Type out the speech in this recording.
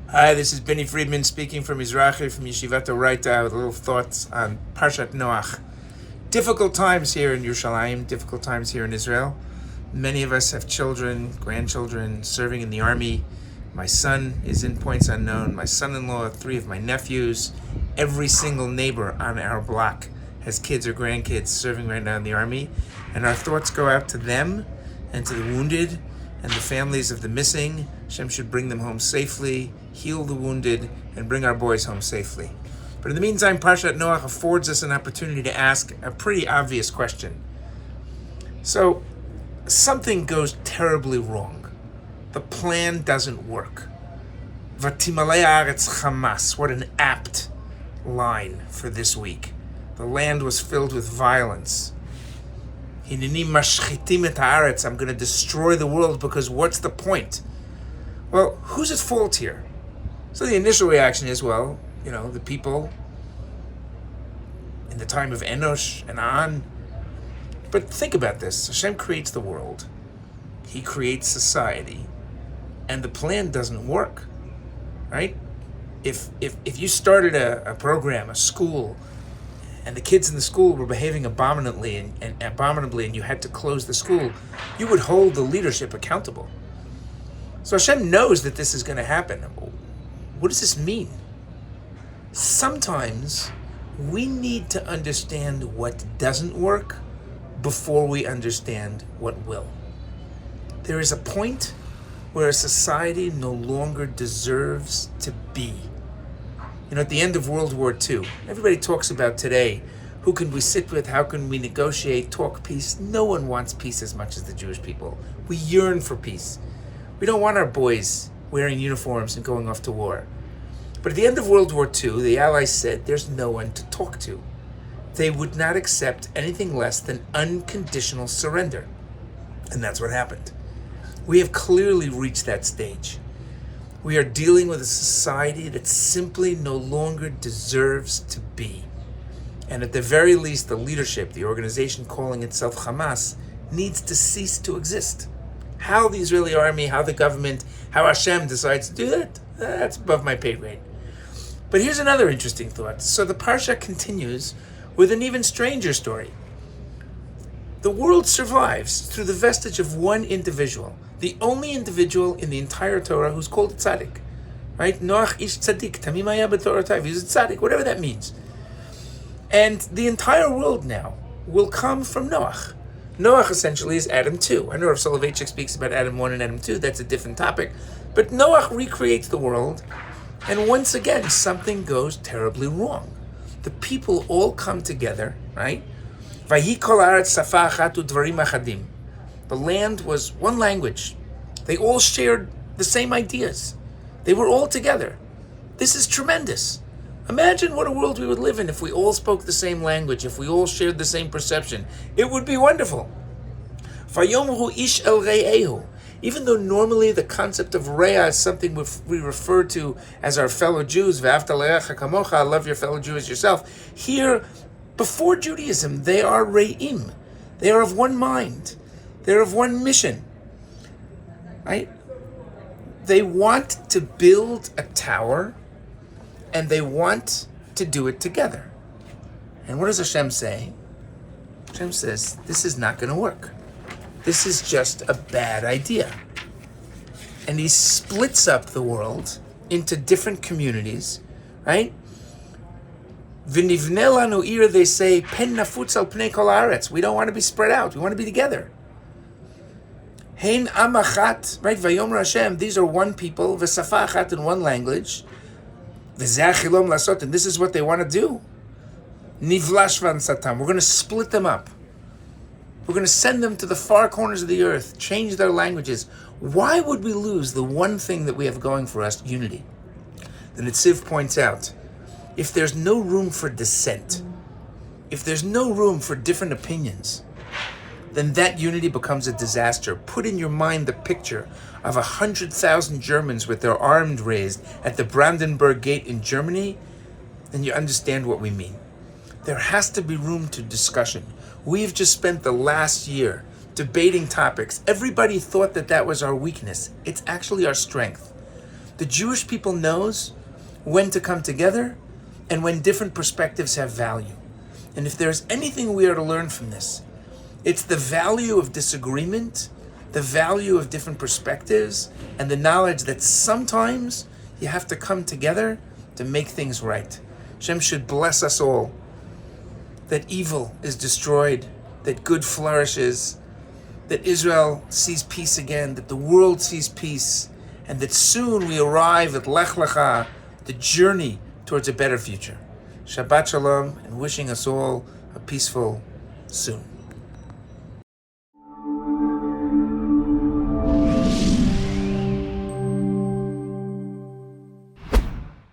Hi, this is Binny Freedman speaking from Mizrahi, from Yeshivat Orayta, with little thoughts on Parashat Noach. Difficult times here in Yerushalayim, difficult times here in Israel. Many of us have children, grandchildren serving in the army. My son is in points unknown. My son-in-law, 3 of my nephews. Every single neighbor on our block has kids or grandkids serving right now in the army. And our thoughts go out to them and to the wounded and the families of the missing. Hashem should bring them home safely, heal the wounded, and bring our boys home safely. But in the meantime, Parashat Noach affords us an opportunity to ask a pretty obvious question. So, something goes terribly wrong. The plan doesn't work. Vatimalei haaretz chamas. What an apt line for this week. The land was filled with violence. Hineni mashchitim et haaretz. I'm going to destroy the world because what's the point? Well, who's at fault here? So the initial reaction is, well, the people in the time of Enosh and on. But think about this. Hashem creates the world. He creates society. And the plan doesn't work, right? If you started a program, a school, and the kids in the school were behaving abominably and you had to close the school, you would hold the leadership accountable. So Hashem knows that this is going to happen. What does this mean? Sometimes we need to understand what doesn't work before we understand what will. There is a point where a society no longer deserves to be. At the end of World War II, everybody talks about today, who can we sit with, how can we negotiate, talk peace? No one wants peace as much as the Jewish people. We yearn for peace. We don't want our boys wearing uniforms and going off to war. But at the end of World War II, the Allies said there's no one to talk to. They would not accept anything less than unconditional surrender. And that's what happened. We have clearly reached that stage. We are dealing with a society that simply no longer deserves to be. And at the very least, the leadership, the organization calling itself Hamas, needs to cease to exist. How the Israeli army, how the government, how Hashem decides to do that, that's above my pay grade. But here's another interesting thought. So the Parsha continues with an even stranger story. The world survives through the vestige of one individual, the only individual in the entire Torah who's called a tzaddik, right? Noach ish tzaddik, tamim haya b'Toratav. He's a tzaddik, whatever that means. And the entire world now will come from Noach. Noach essentially is Adam 2. I know Rav Soloveitchik speaks about Adam 1 and Adam 2. That's a different topic. But Noach recreates the world, and once again, something goes terribly wrong. The people all come together, right? Vahi kol haaretz safa achat udvarim achadim. The land was one language. They all shared the same ideas. They were all together. This is tremendous. Imagine what a world we would live in if we all spoke the same language, if we all shared the same perception. It would be wonderful. Vayomru ish el re'ehu. Even though normally the concept of Re'ah is something we refer to as our fellow Jews, V'ahavta l're'echa kamocha, love your fellow Jew as yourself. Here, before Judaism, they are Re'im. They are of one mind. They're of one mission, right? They want to build a tower, and they want to do it together. And what does Hashem say? Hashem says, this is not going to work. This is just a bad idea. And he splits up the world into different communities, right? V'nivneh lanu ir, they say, pen nafutz al pnei kol haaretz. We don't want to be spread out. We want to be together. Hein am achat, right? Vayomer Hashem, these are one people, v'safa achat, in one language. V'zeh achilom lasot, and this is what they want to do. Nivlash v'ansatam, we're going to split them up. We're going to send them to the far corners of the earth, change their languages. Why would we lose the one thing that we have going for us, unity? The Netziv points out, if there's no room for dissent, if there's no room for different opinions, then that unity becomes a disaster. Put in your mind the picture of 100,000 Germans with their arms raised at the Brandenburg Gate in Germany, then you understand what we mean. There has to be room to discussion. We've just spent the last year debating topics. Everybody thought that was our weakness. It's actually our strength. The Jewish people knows when to come together and when different perspectives have value. And if there's anything we are to learn from this, it's the value of disagreement, the value of different perspectives, and the knowledge that sometimes you have to come together to make things right. Hashem should bless us all, that evil is destroyed, that good flourishes, that Israel sees peace again, that the world sees peace, and that soon we arrive at Lech Lecha, the journey towards a better future. Shabbat Shalom, and wishing us all a peaceful soon.